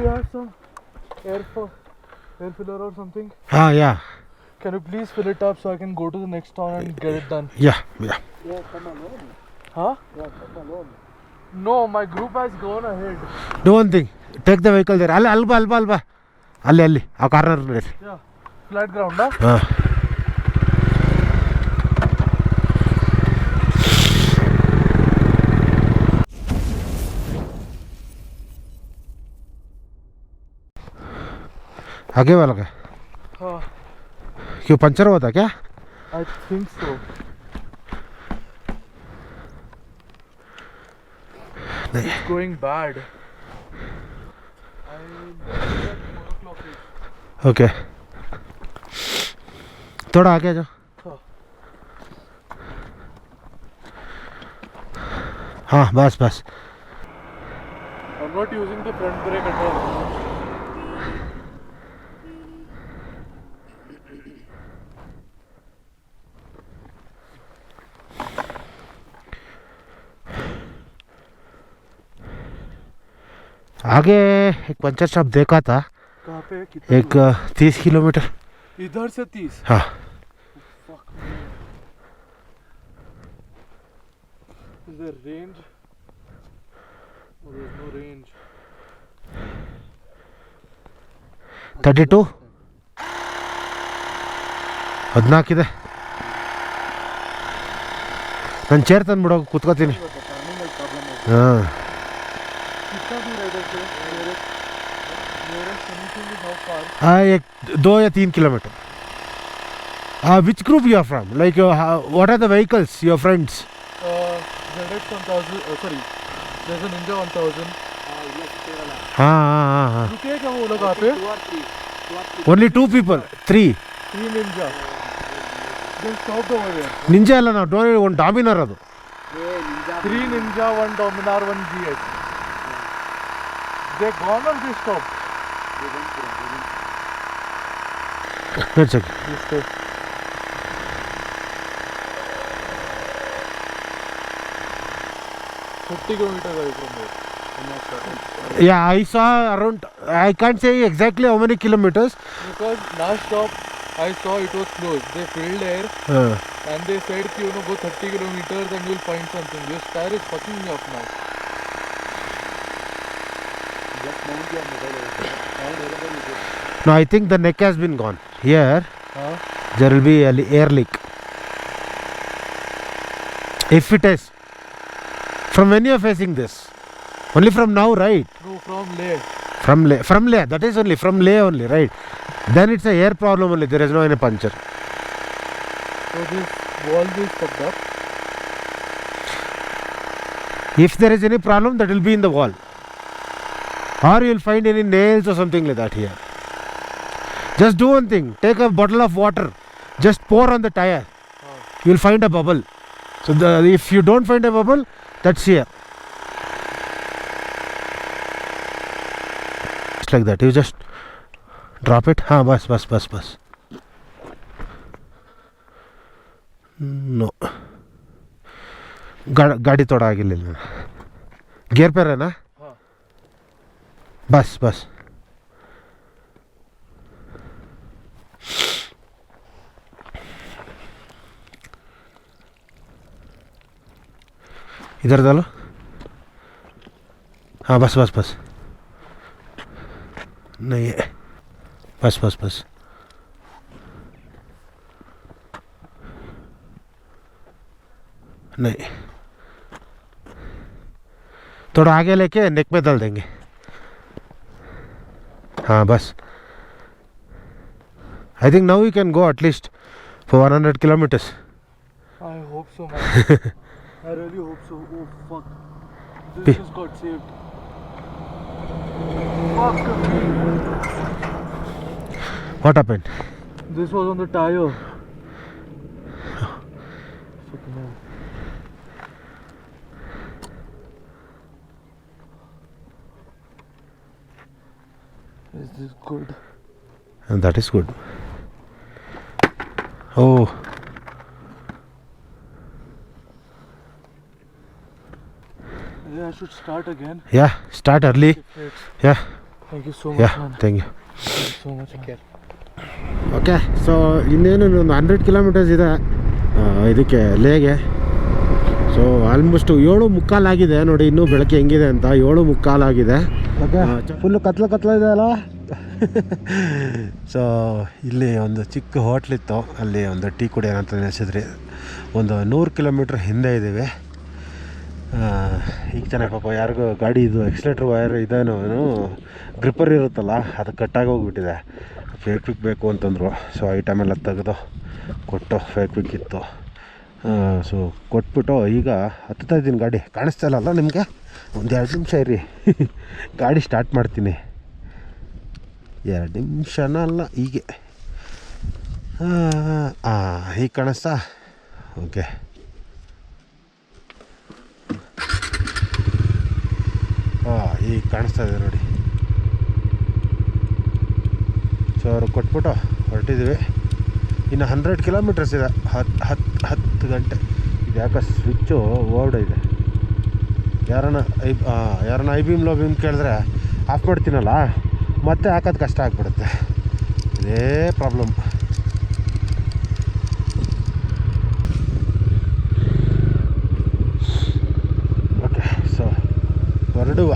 you have some air filler or something? Yeah. Can you please fill it up so I can go to the next town and get it done? Yeah. You have come alone? Huh? You have come alone? No, my group has gone ahead. Do one thing. Take the vehicle there. Alba. Ali. A corner there. Yeah. Flat ground, huh? आगे वाला का हाँ. क्यों puncture हुआ था क्या? I think so. नहीं. It's going bad. I'm at 4 o'clock. Okay. थोड़ा आगे जाओ. हाँ बस. I'm not using the front brake at all. आगे एक पंचर शॉप देखा था. कहाँ पे? कितना? एक 30 किलोमीटर. इधर से 30? हाँ. Is there range? Oh, there's no range. 32 14 ನಾನು ಚೇರ್ ತಂದ್ಬಿಡೋ ಕೂತ್ಕೋತೀನಿ. ಹಾಂ. एक 2 या 3 kilometre. Which group you are from? Like what are the vehicles? Your friends? ZX 1000. Sorry, there's a Ninja 1000. हाँ. रुके क्या वो लोग आप पे? Only 2 people. 3 Ninja. They stopped over there. Ninja ಅಲ್ಲ ನಾವು ಒಂದು ಡಾಮಿನರ್ ಅದು. 3 Ninja, 1 Dominar, 1 GH. They gone or they stopped? It's okay. 50 kilometers away from there. Yeah, I saw around. I can't say exactly how many kilometers. Because last stop I saw it was closed. They filled air and they said कि you know go 30 kilometers and you'll find something. This tire is fucking me up now. Just mount your mobile. No, I think the neck has been gone. Here, there will be an air leak. If it is. From when you are facing this? Only from now, right? No, from Leh. From Leh. That is only from Leh only, right? Then it's a air problem only. There is no any puncture. So this valve is fucked up. If there is any problem, that will be in the wall. Or you will find any nails or something like that here. Just do one thing. Take a bottle of water. Just pour on the tire. You will find a bubble. So if you don't find a bubble, that's here. Just like that. You just drop it. हाँ बस. No. गाड़ी थोड़ा आगे ले लेना. Gear पे रहना. बस. इधर डालो. हाँ बस. नहीं है. बस. नहीं. थोड़ा आगे लेके नेक में डाल देंगे. हाँ बस. I think now we can go at least for 100 kilometers. I hope so, man. I really hope so. Oh fuck. This just got saved. Fuck me. What happened? This was on the tire. Fucking hell. Is this good? And that is good. Oh. Yeah, I should start again. Yeah, start early. Yeah. Thank you so yeah much thank you. So much. Okay, so ಇನ್ನೇನು ಒಂದು 100 kilometres ಇದೆ ಇದಕ್ಕೆ ಲೇಗೆ. So almost 7:15 ಆಗಿದೆ ನೋಡಿ, ಇನ್ನೂ ಬೆಳಗ್ಗೆ ಹೆಂಗಿದೆ ಅಂತ. 7:15 ಆಗಿದೆ. ಫುಲ್ಲು ಕತ್ಲ ಇದೆ ಅಲ್ಲ. ಸೊ ಇಲ್ಲಿ ಒಂದು ಚಿಕ್ಕ ಹೋಟ್ಲಿತ್ತು, ಅಲ್ಲಿ ಒಂದು ಟೀ ಕುಡಿಯೋಣ ಅಂತ ನೆನೆಸಿದ್ರಿ. ಒಂದು 100 ಕಿಲೋಮೀಟ್ರ್ ಹಿಂದೆ ಇದ್ದೀವಿ. ಈಗ ಚೆನ್ನಾಗಿ ಪಾಪ ಯಾರಿಗೂ ಗಾಡಿ ಇದು ಎಕ್ಸ್ಲೇಟ್ರ್ ವೈರ್ ಇದೇನೋ ಗ್ರಿಪ್ಪರ್ ಇರುತ್ತಲ್ಲ, ಅದು ಕಟ್ಟಾಗಿ ಹೋಗ್ಬಿಟ್ಟಿದೆ. ಫೇಕ್ ಕ್ವಿಕ್ ಬೇಕು ಅಂತಂದರು. ಸೊ ಐಟಮ್ ಎಲ್ಲ ತೆಗೆದು ಕೊಟ್ಟು ಫೇಕ್ ಕ್ವಿಕ್ ಇತ್ತು. ಸೊ ಕೊಟ್ಬಿಟ್ಟು ಈಗ ಹತ್ತುತ್ತಾ ಇದ್ದೀನಿ. ಗಾಡಿ ಕಾಣಿಸ್ತಾ ಇಲ್ಲಲ್ಲ ನಿಮಗೆ? ಒಂದು 2 ನಿಮಿಷ ಇರಿ, ಗಾಡಿ ಸ್ಟಾರ್ಟ್ ಮಾಡ್ತೀನಿ. 2 ನಿಮಿಷನ ಅಲ್ಲ, ಹೀಗೆ ಹೀಗೆ ಕಾಣಿಸ್ತಾ? ಓಕೆ, ಈಗ ಕಾಣಿಸ್ತಾ ಇದೆ ನೋಡಿ. ಸೊ ಅವ್ರು ಕೊಟ್ಬಿಟ್ಟು ಹೊರಟಿದ್ದೀವಿ. ಇನ್ನು 100 ಕಿಲೋಮೀಟರ್ಸ್ ಇದೆ. 10 ಗಂಟೆ. ಇದು ಯಾಕೆ ಸ್ವಿಚ್ಚು ಓರ್ಡ್ ಇದೆ. ಯಾರನ್ನ ಐ ಬೀಮ್ ಲೋ ಬೀಮ್ ಕೇಳಿದ್ರೆ ಆಫ್ ಮಾಡ್ತೀನಲ್ಲ, ಮತ್ತೆ ಹಾಕೋದು ಕಷ್ಟ ಆಗಿಬಿಡುತ್ತೆ. ಇದೇ ಪ್ರಾಬ್ಲಮ್. ಓಕೆ, ಸೊ ಹೊರಡುವ.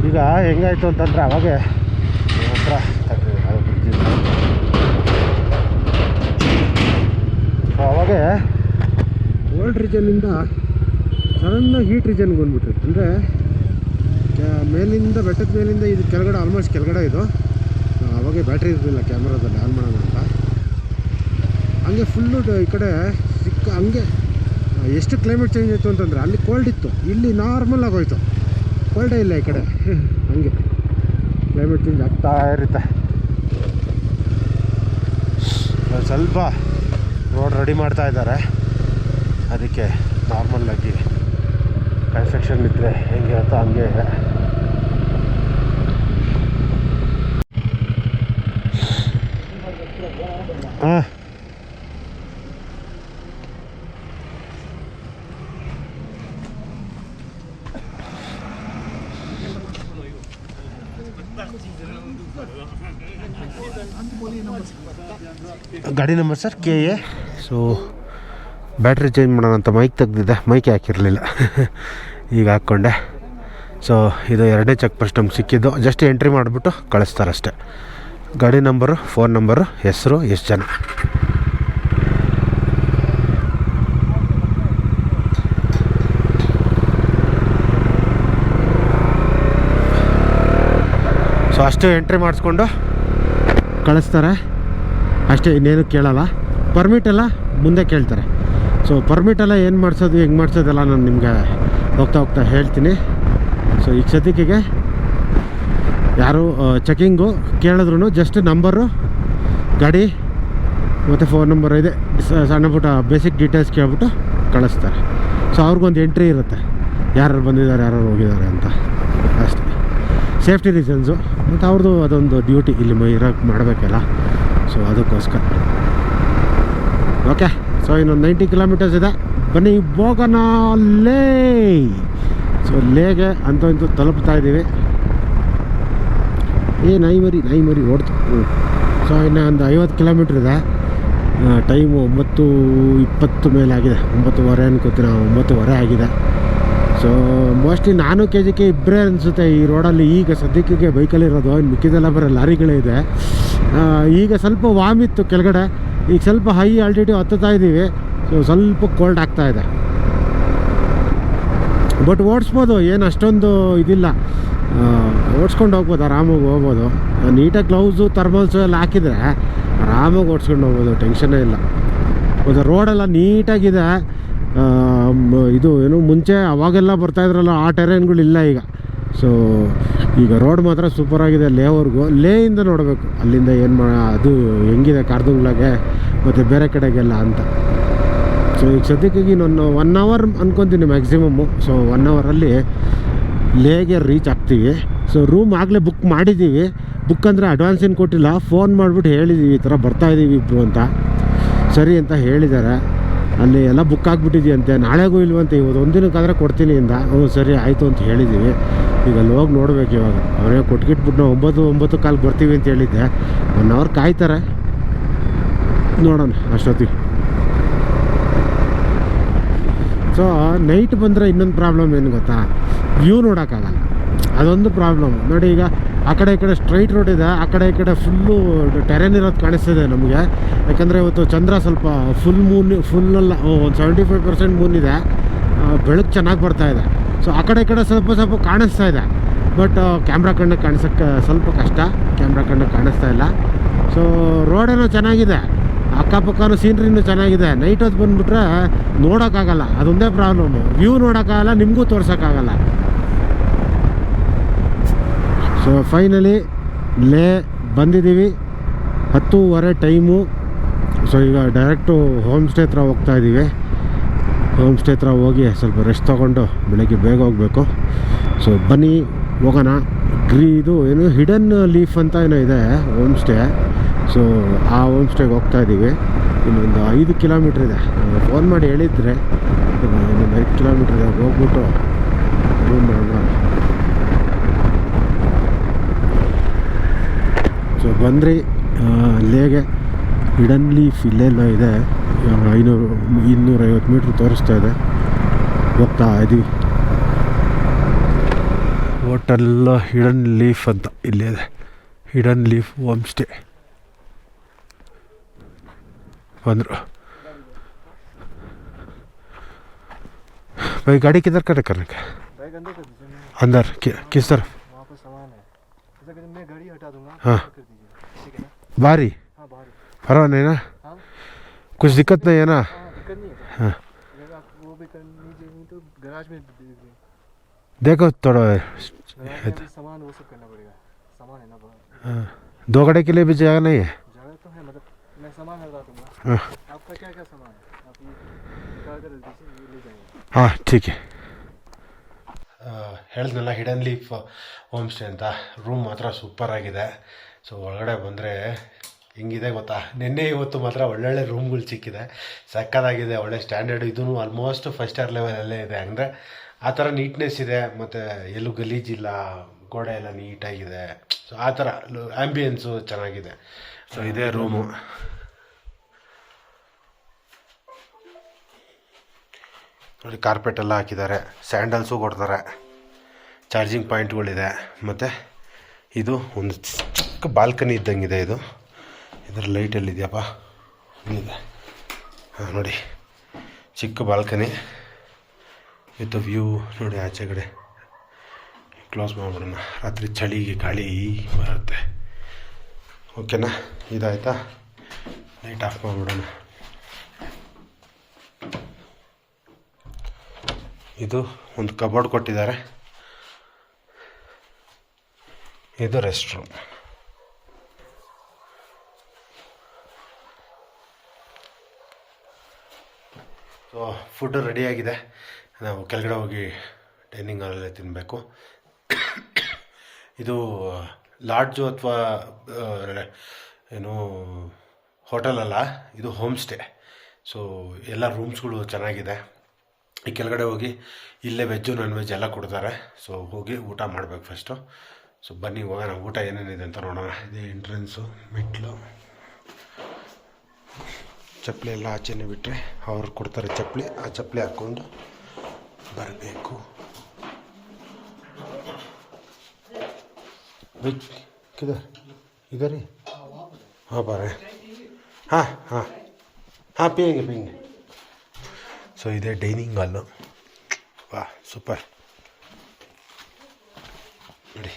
ಈಗ ಹೆಂಗಾಯಿತು ಅಂತಂದರೆ, ಅವಾಗೆ ಹತ್ರ ಅವಾಗೆ ಕೋಲ್ಡ್ ರೀಜನ್ನಿಂದ ಸಡನ್ನಾಗಿ ಹೀಟ್ ರೀಜನ್ಗೆ ಬಂದ್ಬಿಟ್ರಿ. ಅಂದರೆ ಮೇಲಿಂದ, ಬೆಟ್ಟದ ಮೇಲಿಂದ ಇದು ಕೆಳಗಡೆ, ಆಲ್ಮೋಸ್ಟ್ ಕೆಳಗಡೆ ಇದು. ಅವಾಗೆ ಬ್ಯಾಟ್ರಿ ಇರಲಿಲ್ಲ ಕ್ಯಾಮ್ರಾದಲ್ಲಿ ಆನ್ ಮಾಡೋಣ ಅಂತ. ಹಂಗೆ ಫುಲ್ಲು ಈ ಕಡೆ ಸಿಕ್ಕ. ಹಂಗೆ ಎಷ್ಟು ಕ್ಲೈಮೇಟ್ ಚೇಂಜ್ ಆಯಿತು ಅಂತಂದರೆ, ಅಲ್ಲಿ ಕೋಲ್ಡ್ ಇತ್ತು, ಇಲ್ಲಿ ನಾರ್ಮಲ್ ಆಗೋಯ್ತು. ಕೋಲ್ಡೇ ಇಲ್ಲ ಈ ಕಡೆ. ಹಂಗೆ ಕ್ಲೈಮೇಟ್ ಚೇಂಜ್ ಆಗ್ತಾ ಇರುತ್ತೆ. ಸ್ವಲ್ಪ ರೋಡ್ ರೆಡಿ ಮಾಡ್ತಾ ಇದ್ದಾರೆ, ಅದಕ್ಕೆ ನಾರ್ಮಲ್ಲಾಗಿ ಕನ್ಸ್ಟ್ರಕ್ಷನ್ ಇದ್ದರೆ ಹೆಂಗೆ ಅಂತ ಹಂಗೆ ಇದೆ. ಹಾಂ, ಗಾಡಿ number sir KA. So battery change ಮಾಡೋಣ ಅಂತ ಮೈಕ್ ತೆಗ್ದಿದ್ದೆ, ಮೈಕ್ ಹಾಕಿರಲಿಲ್ಲ. ಈಗ ಹಾಕ್ಕೊಂಡೆ. ಸೊ ಇದು 2ನೇ ಚೆಕ್ ಪೋಸ್ಟ್ ನಮ್ಗೆ ಸಿಕ್ಕಿದ್ದು. ಜಸ್ಟ್ ಎಂಟ್ರಿ ಮಾಡಿಬಿಟ್ಟು ಕಳಿಸ್ತಾರಷ್ಟೆ. ಗಾಡಿ ನಂಬರು, ಫೋನ್ ನಂಬರು, ಹೆಸರು, ಎಷ್ಟು ಜನ. ಸೊ ಅಷ್ಟು ಎಂಟ್ರಿ ಮಾಡಿಸ್ಕೊಂಡು ಕಳಿಸ್ತಾರೆ ಅಷ್ಟೇ, ಇನ್ನೇನು ಕೇಳಲ್ಲ. ಪರ್ಮಿಟ್ ಎಲ್ಲ ಮುಂದೆ ಕೇಳ್ತಾರೆ. ಸೊ ಪರ್ಮಿಟೆಲ್ಲ ಏನು ಮಾಡಿಸೋದು, ಹೆಂಗೆ ಮಾಡಿಸೋದೆಲ್ಲ ನಾನು ನಿಮಗೆ ಹೋಗ್ತಾ ಹೇಳ್ತೀನಿ. ಸೊ ಈಗ ಸದ್ಯಕ್ಕೆ ಯಾರು ಚೆಕಿಂಗು ಕೇಳಿದ್ರು ಜಸ್ಟ್ ನಂಬರು, ಗಾಡಿ ಮತ್ತು ಫೋನ್ ನಂಬರ್ ಇದೆ, ಸಣ್ಣ ಪುಟ್ಟ ಬೇಸಿಕ್ ಡೀಟೇಲ್ಸ್ ಕೇಳ್ಬಿಟ್ಟು ಕಳಿಸ್ತಾರೆ. ಸೊ ಅವ್ರಿಗೊಂದು ಎಂಟ್ರಿ ಇರುತ್ತೆ, ಯಾರು ಬಂದಿದ್ದಾರೆ, ಯಾರು ಹೋಗಿದ್ದಾರೆ ಅಂತ ಅಷ್ಟೇ. ಸೇಫ್ಟಿ ರೀಸನ್ಸು ಮತ್ತು ಅವ್ರದ್ದು ಅದೊಂದು ಡ್ಯೂಟಿ ಇಲ್ಲಿ ಇರೋಕ್ಕೆ ಮಾಡಬೇಕಲ್ಲ. ಸೊ ಅದಕ್ಕೋಸ್ಕರ. ಓಕೆ, ಸೊ ಇನ್ನೊಂದು 90 ಕಿಲೋಮೀಟರ್ಸ್ ಇದೆ. ಬನ್ನಿ ಹೋಗೋಣ ಲೇ. ಸೊ ಲೇಗೆ ಅಂತೂ ಇಂತೂ ತಲುಪ್ತಾ ಇದ್ದೀವಿ. ನಾಯಿ ಮರಿ ಓಡ್ತು. ಸೊ ಇನ್ನು ಒಂದು 50 ಕಿಲೋಮೀಟ್ರ್ ಇದೆ. ಟೈಮು 9:20 ಮೇಲಾಗಿದೆ. 9:15 ಅನ್ಕೋತೀನಿ, 9:15 ಆಗಿದೆ. ಸೊ ಮೋಸ್ಟ್ಲಿ ನಾನು KGK ಇಬ್ಬರೇ ಅನಿಸುತ್ತೆ ಈ ರೋಡಲ್ಲಿ ಈಗ ಸದ್ಯಕ್ಕೆ ಬೈಕಲ್ಲಿರೋದು. ಇನ್ನು ಮಿಕ್ಕಿದೆಲ್ಲ ಬರೋ ಲಾರಿಗಳೇ ಇದೆ. ಈಗ ಸ್ವಲ್ಪ ವಾಮ್ ಇತ್ತು ಕೆಳಗಡೆ, ಈಗ ಸ್ವಲ್ಪ ಹೈ ಆಲ್ಟಿಟ್ಯೂಡ್ ಹತ್ತುತ್ತಾ ಇದ್ದೀವಿ. ಸೊ ಸ್ವಲ್ಪ ಕೋಲ್ಡ್ ಆಗ್ತಾ ಇದೆ, ಬಟ್ ಓಡಿಸ್ಬೋದು, ಏನು ಅಷ್ಟೊಂದು ಇದಿಲ್ಲ. ಓಡಿಸ್ಕೊಂಡು ಹೋಗ್ಬೋದು, ಆರಾಮಾಗಿ ಹೋಗ್ಬೋದು. ನೀಟಾಗಿ ಗ್ಲೌಸು ಥರ್ಮಲ್ಸು ಎಲ್ಲ ಹಾಕಿದರೆ ಆರಾಮಾಗಿ ಓಡಿಸ್ಕೊಂಡು ಹೋಗ್ಬೋದು, ಟೆನ್ಷನ್ನೇ ಇಲ್ಲ. ಮತ್ತು ರೋಡೆಲ್ಲ ನೀಟಾಗಿದೆ. ಇದು ಏನು ಮುಂಚೆ ಅವಾಗೆಲ್ಲ ಬರ್ತಾಯಿದ್ರಲ್ಲ ಆ ಟೆರೇನ್ಗಳಿಲ್ಲ ಈಗ. ಸೊ ಈಗ ರೋಡ್ ಮಾತ್ರ ಸೂಪರಾಗಿದೆ. ಲೇಯಿಂದ ನೋಡಬೇಕು, ಅಲ್ಲಿಂದ ಏನು ಅದು ಹೆಂಗಿದೆ ಕಾರ್ದುಂಗ್ಲಾಗೆ ಮತ್ತು ಬೇರೆ ಕಡೆಗೆಲ್ಲ ಅಂತ. ಸೊ ಈಗ ಸದ್ಯಕ್ಕೆ ಇನ್ನೊಂದು 1 ಅವರ್ ಅಂದ್ಕೊತೀನಿ ಮ್ಯಾಕ್ಸಿಮಮ್ಮು. ಸೊ 1 ಅವರಲ್ಲಿ ಲೇಗೆ ರೀಚ್ ಆಗ್ತೀವಿ. ಸೊ ರೂಮ್ ಆಗಲೇ ಬುಕ್ ಮಾಡಿದ್ದೀವಿ. ಬುಕ್ ಅಂದರೆ ಅಡ್ವಾನ್ಸ್ ಏನು ಕೊಟ್ಟಿಲ್ಲ, ಫೋನ್ ಮಾಡಿಬಿಟ್ಟು ಹೇಳಿದ್ದೀವಿ ಈ ಥರ ಬರ್ತಾಯಿದ್ದೀವಿ ಇಬ್ಬರು ಅಂತ. ಸರಿ ಅಂತ ಹೇಳಿದ್ದಾರೆ. ಅಲ್ಲಿ ಎಲ್ಲ ಬುಕ್ ಆಗಿಬಿಟ್ಟಿದೆಯಂತೆ, ನಾಳೆಗೂ ಇಲ್ವಂತೆ, ಇವತ್ತು ಒಂದಿನಕ್ಕಾದರೆ ಕೊಡ್ತೀನಿ ಇಂದ. ಹ್ಞೂ ಸರಿ ಆಯಿತು ಅಂತ ಹೇಳಿದ್ದೀವಿ. ಈಗ ಅಲ್ಲಿ ಹೋಗಿ ನೋಡ್ಬೇಕು. ಇವಾಗ ಅವರೇ ಕೊಟ್ಗಿಟ್ಬಿಟ್ಟು ನಾವು 9 ಕಾಲಿಗೆ ಬರ್ತೀವಿ ಅಂತ ಹೇಳಿದ್ದೆ. 1 ಅವರ್ ಕಾಯ್ತಾರೆ, ನೋಡೋಣ ಅಷ್ಟೊತ್ತಿಗೆ. ಸೊ ನೈಟ್ ಬಂದರೆ ಇನ್ನೊಂದು ಪ್ರಾಬ್ಲಮ್ ಏನು ಗೊತ್ತಾ, ವ್ಯೂ ನೋಡೋಕ್ಕಾಗಲ್ಲ, ಅದೊಂದು ಪ್ರಾಬ್ಲಮ್. ನೋಡಿ ಈಗ ಆ ಕಡೆ ಈ ಕಡೆ ಸ್ಟ್ರೈಟ್ ರೋಡ್ ಇದೆ, ಆ ಕಡೆ ಈ ಕಡೆ ಫುಲ್ಲು ಟೆರೆನ್ ಇರೋದು ಕಾಣಿಸ್ತಿದೆ ನಮಗೆ. ಯಾಕಂದರೆ ಇವತ್ತು ಚಂದ್ರ ಸ್ವಲ್ಪ ಫುಲ್ಲಲ್ಲ, ಒಂದು 75% ಮೂನ್ ಇದೆ, ಬೆಳಕು ಚೆನ್ನಾಗಿ ಬರ್ತಾಯಿದೆ. ಸೊ ಆ ಕಡೆ ಈ ಕಡೆ ಸ್ವಲ್ಪ ಕಾಣಿಸ್ತಾ ಇದೆ. ಬಟ್ ಕ್ಯಾಮ್ರಾ ಕಣ್ಣಿಗೆ ಕಾಣಿಸೋಕ್ಕೆ ಸ್ವಲ್ಪ ಕಷ್ಟ, ಕ್ಯಾಮ್ರಾ ಕಣ್ಣಿಗೆ ಕಾಣಿಸ್ತಾ ಇಲ್ಲ. ಸೊ ರೋಡೇನೋ ಚೆನ್ನಾಗಿದೆ, ಅಕ್ಕಪಕ್ಕನೂ ಸೀನ್ರಿನೂ ಚೆನ್ನಾಗಿದೆ. ನೈಟ್ ಹೊತ್ತು ಬಂದುಬಿಟ್ರೆ ನೋಡೋಕ್ಕಾಗಲ್ಲ, ಅದೊಂದೇ ಪ್ರಾಬ್ಲಮ್ಮು. ವ್ಯೂ ನೋಡೋಕ್ಕಾಗಲ್ಲ, ನಿಮಗೂ ತೋರ್ಸೋಕ್ಕಾಗಲ್ಲ. ಸೊ ಫೈನಲಿ ಲೇ ಬಂದಿದ್ದೀವಿ, 10:30 ಟೈಮು. ಸೊ ಈಗ ಡೈರೆಕ್ಟು ಹೋಮ್ ಸ್ಟೇ ಹತ್ರ ಹೋಗ್ತಾಯಿದ್ದೀವಿ. ಹೋಮ್ ಸ್ಟೇ ಹತ್ರ ಹೋಗಿ ಸ್ವಲ್ಪ ರೆಸ್ಟ್ ತೊಗೊಂಡು ಬೆಳಗ್ಗೆ ಬೇಗ ಹೋಗಬೇಕು. ಸೊ ಬನ್ನಿ ಹೋಗೋಣ. ಇದು ಏನು ಹಿಡನ್ ಲೀಫ್ ಅಂತ ಏನೋ ಇದೆ ಹೋಮ್ ಸ್ಟೇ. ಸೊ ಆ ಹೋಮ್ ಸ್ಟೇಗೆ ಹೋಗ್ತಾಯಿದ್ದೀವಿ. ಇನ್ನೊಂದು 5 ಕಿಲೋಮೀಟ್ರ್ ಇದೆ, ಫೋನ್ ಮಾಡಿ ಹೇಳಿದರೆ ಇನ್ನೊಂದು 5 ಕಿಲೋಮೀಟ್ರ್ ಇದೆ, ಹೋಗ್ಬಿಟ್ಟು ರೂಮ್ ಮಾಡೋಣ. ಸೊ ಬಂದ್ರಿ ಲೇಗೆ. ಹಿಡನ್ ಲೀಫ್ ಇಲ್ಲೆಲ್ಲ ಇದೆ, 250 ಮೀಟ್ರ್ ತೋರಿಸ್ತಾ ಇದೆ. ಹೋಗ್ತಾ ಇದ್ದೀವಿ. ಹೋಟೆಲ್ ಹಿಡನ್ ಲೀಫ್ ಅಂತ ಇಲ್ಲೇ ಇದೆ, ಹಿಡನ್ ಲೀಫ್ ಹೋಮ್ ಸ್ಟೇ. ಬಂದರು भाई गाड़ी किधर का करने का? अंदर किस तरफ? वहाँ पर सामान है, ऐसा मैं गाड़ी हटा दूंगा। हाँ कर दीजिए, ठीक है ना? बारी हाँ बाहर फरवा नहीं ना? हाँ कुछ दिक्कत नहीं है ना? हाँ दिक्कत नहीं है। हाँ अगर आप वो भी करनी चाहिए तो गराज में दे दीजिए। देखो थोड़ा गराज में भी सामान वो सब करना पड़ेगा, सामान है ना बाहर। 2 गाड़ी के लिए भी जगह नहीं है? जगह तो है, मतलब मैं सामान हटा दूंगा। हाँ आपका क्या क्या सामान है आप ये निकाल कर दीजिए, ये ले जाएंगे। ಹಾಂ ಠೀಕ್. ಹೇಳಿದ್ನಲ್ಲ ಹಿಡನ್ ಲೀಫ್ ಹೋಮ್ ಸ್ಟೇ ಅಂತ. ರೂಮ್ ಮಾತ್ರ ಸೂಪರಾಗಿದೆ. ಸೊ ಒಳಗಡೆ ಬಂದರೆ ಹೆಂಗಿದೆ ಗೊತ್ತಾ, ನಿನ್ನೆ ಇವತ್ತು ಮಾತ್ರ ಒಳ್ಳೊಳ್ಳೆ ರೂಮ್ಗಳು ಸಿಕ್ಕಿದೆ, ಸಕ್ಕದಾಗಿದೆ, ಒಳ್ಳೆ ಸ್ಟ್ಯಾಂಡರ್ಡ್. ಇದೂ ಆಲ್ಮೋಸ್ಟ್ 5 ಸ್ಟಾರ್ ಲೆವೆಲಲ್ಲೇ ಇದೆ. ಅಂದರೆ ಆ ಥರ ನೀಟ್ನೆಸ್ ಇದೆ, ಮತ್ತು ಎಲ್ಲೂ ಗಲೀಜಿಲ್ಲ, ಗೋಡೆ ಎಲ್ಲ ನೀಟಾಗಿದೆ. ಸೊ ಆ ಥರ ಆ್ಯಂಬಿಯನ್ಸು ಚೆನ್ನಾಗಿದೆ. ಸೊ ಇದೇ ರೂಮು. ನೋಡಿ ಕಾರ್ಪೆಟ್ ಎಲ್ಲ ಹಾಕಿದ್ದಾರೆ, ಸ್ಯಾಂಡಲ್ಸು ಕೊಡ್ತಾರೆ, ಚಾರ್ಜಿಂಗ್ ಪಾಯಿಂಟ್ಗಳಿದೆ. ಮತ್ತು ಇದು ಒಂದು ಚಿಕ್ಕ ಬಾಲ್ಕನಿ ಇದ್ದಂಗಿದೆ. ಇದರ ಲೈಟಲ್ಲಿದೆಯಪ್ಪ, ಇಲ್ಲಿದೆ. ಹಾಂ ನೋಡಿ, ಚಿಕ್ಕ ಬಾಲ್ಕನಿ ವಿತ್ ವ್ಯೂ. ನೋಡಿ ಆಚೆ ಕಡೆ ಕ್ಲೋಸ್ ಮಾಡಿಬಿಡೋಣ, ರಾತ್ರಿ ಚಳಿಗೆ ಗಾಳಿ ಬರುತ್ತೆ. ಓಕೆನಾ? ಇದಾಯ್ತಾ? ಲೈಟ್ ಆಫ್ ಮಾಡಿಬಿಡೋಣ. ಇದು ಒಂದು ಕಬೋರ್ಡ್ ಕೊಟ್ಟಿದ್ದಾರೆ, ಇದು ರೆಸ್ಟ್ ರೂಮ್. ಸೊ ಫುಡ್ ರೆಡಿಯಾಗಿದೆ, ನಾವು ಕೆಳಗಡೆ ಹೋಗಿ ಡೈನಿಂಗ್ ಹಾಲಲ್ಲೇ ತಿನ್ನಬೇಕು. ಇದು ಲಾಡ್ಜು ಅಥವಾ ಏನು ಹೋಟೆಲ್ ಅಲ್ಲ, ಇದು ಹೋಮ್ ಸ್ಟೇ. ಸೊ ಎಲ್ಲ ರೂಮ್ಸ್ಗಳು ಚೆನ್ನಾಗಿದೆ. ಈ ಕೆಳಗಡೆ ಹೋಗಿ ಇಲ್ಲೇ ವೆಜ್ಜು ನಾನ್ ವೆಜ್ ಎಲ್ಲ ಕೊಡ್ತಾರೆ. ಸೊ ಹೋಗಿ ಊಟ ಮಾಡಬೇಕು ಫಸ್ಟು. ಸೊ ಬನ್ನಿ ಹೋಗೋಣ, ಊಟ ಏನೇನಿದೆ ಅಂತ ನೋಡೋಣ. ಇದೇ ಎಂಟ್ರೆನ್ಸು, ಮೆಟ್ಲು, ಚಪ್ಪಲಿ ಎಲ್ಲ ಆಚೆನೇ ಬಿಟ್ಟರೆ ಅವ್ರು ಕೊಡ್ತಾರೆ ಚಪ್ಪಲಿ, ಆ ಚಪ್ಪಲಿ ಹಾಕ್ಕೊಂಡು ಬರಬೇಕು. ಇದರಿ ಹಾಂ ಬಾರೆ, ಹಾಂ ಹಾಂ ಹಾಂ ಪಿಯಂಗೆ. ಸೊ ಇದೇ ಡೈನಿಂಗ್ ಹಾಲು. ವಾ ಸೂಪರ್ ನೋಡಿ.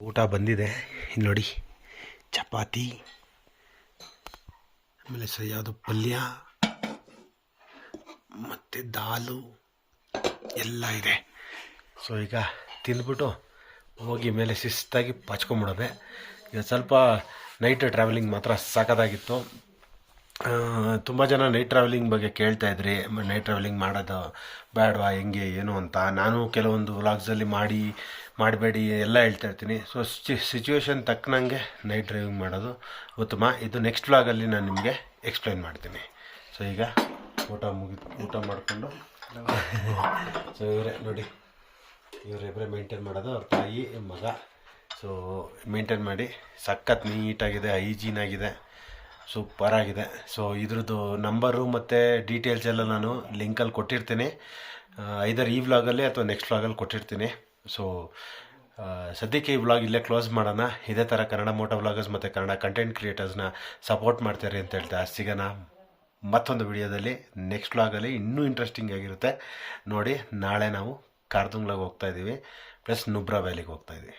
ಊಟ ಬಂದಿದೆ, ಇಲ್ಲಿ ನೋಡಿ, ಚಪಾತಿ, ಆಮೇಲೆ ಯಾವುದು ಪಲ್ಯ ಮತ್ತು ದಾಲು ಎಲ್ಲ ಇದೆ. ಸೊ ಈಗ ತಿಂದ್ಬಿಟ್ಟು ಹೋಗಿ ಮೇಲೆ ಶಿಸ್ತಾಗಿ ಪಚ್ಕೊಂಬಿಡೋದೆ. ಈಗ ಸ್ವಲ್ಪ ನೈಟ್ ಟ್ರಾವೆಲಿಂಗ್ ಮಾತ್ರ ಸಾಕಾಗಿತ್ತು. ತುಂಬ ಜನ ನೈಟ್ ಟ್ರಾವೆಲಿಂಗ್ ಬಗ್ಗೆ ಕೇಳ್ತಾಯಿದ್ರಿ, ನೈಟ್ ಟ್ರಾವೆಲಿಂಗ್ ಮಾಡೋದು ಬೇಡವಾ, ಹೆಂಗೆ ಏನು ಅಂತ. ನಾನು ಕೆಲವೊಂದು ವ್ಲಾಗ್ಸಲ್ಲಿ ಮಾಡಿ ಮಾಡಬೇಡಿ ಎಲ್ಲ ಹೇಳ್ತಾ ಇರ್ತೀನಿ. ಸೊ ಸಿಚುವೇಶನ್ ತಕ್ಕನಂಗೆ ನೈಟ್ ಡ್ರೈವಿಂಗ್ ಮಾಡೋದು ಉತ್ತಮ. ಇದು ನೆಕ್ಸ್ಟ್ ವ್ಲಾಗಲ್ಲಿ ನಾನು ನಿಮಗೆ ಎಕ್ಸ್ಪ್ಲೈನ್ ಮಾಡ್ತೀನಿ. ಸೊ ಈಗ ಊಟ ಮಾಡಿಕೊಂಡು ಸೊ ಇವರೇ ನೋಡಿ, ಇವರಿಬ್ಬರೇ ಮೇಂಟೈನ್ ಮಾಡೋದು, ಅವ್ರ ತಾಯಿ ಮಗ. ಸೊ ಮೇಂಟೈನ್ ಮಾಡಿ ಸಖತ್ ನೀಟಾಗಿದೆ, ಹೈಜೀನಾಗಿದೆ, ಸೂಪರಾಗಿದೆ. ಸೊ ಇದ್ರದ್ದು ನಂಬರು ಮತ್ತು ಡೀಟೇಲ್ಸ್ ಎಲ್ಲ ನಾನು ಲಿಂಕಲ್ಲಿ ಕೊಟ್ಟಿರ್ತೀನಿ. ಐದರ್ ಈ ವ್ಲಾಗಲ್ಲಿ ಅಥವಾ ನೆಕ್ಸ್ಟ್ ವ್ಲಾಗಲ್ಲಿ ಕೊಟ್ಟಿರ್ತೀನಿ. ಸೊ ಸದ್ಯಕ್ಕೆ ಈ ವ್ಲಾಗ್ ಇಲ್ಲೇ ಕ್ಲೋಸ್ ಮಾಡೋಣ. ಇದೇ ಥರ ಕನ್ನಡ ಮೋಟೋ ವ್ಲಾಗರ್ಸ್ ಮತ್ತು ಕನ್ನಡ ಕಂಟೆಂಟ್ ಕ್ರಿಯೇಟರ್ಸ್ನ ಸಪೋರ್ಟ್ ಮಾಡ್ತಾರೆ ಅಂತ ಹೇಳ್ತಾ ಸಿಗೋಣ ಮತ್ತೊಂದು ವಿಡಿಯೋದಲ್ಲಿ. ನೆಕ್ಸ್ಟ್ ವ್ಲಾಗಲ್ಲಿ ಇನ್ನೂ ಇಂಟ್ರೆಸ್ಟಿಂಗ್ ಆಗಿರುತ್ತೆ ನೋಡಿ. ನಾಳೆ ನಾವು ಕಾರ್ದುಂಗ್ಲಾಗೆ ಹೋಗ್ತಾಯಿದ್ದೀವಿ, ಪ್ಲಸ್ ನುಬ್ರಾ ವ್ಯಾಲಿಗೆ ಹೋಗ್ತಾಯಿದ್ದೀವಿ.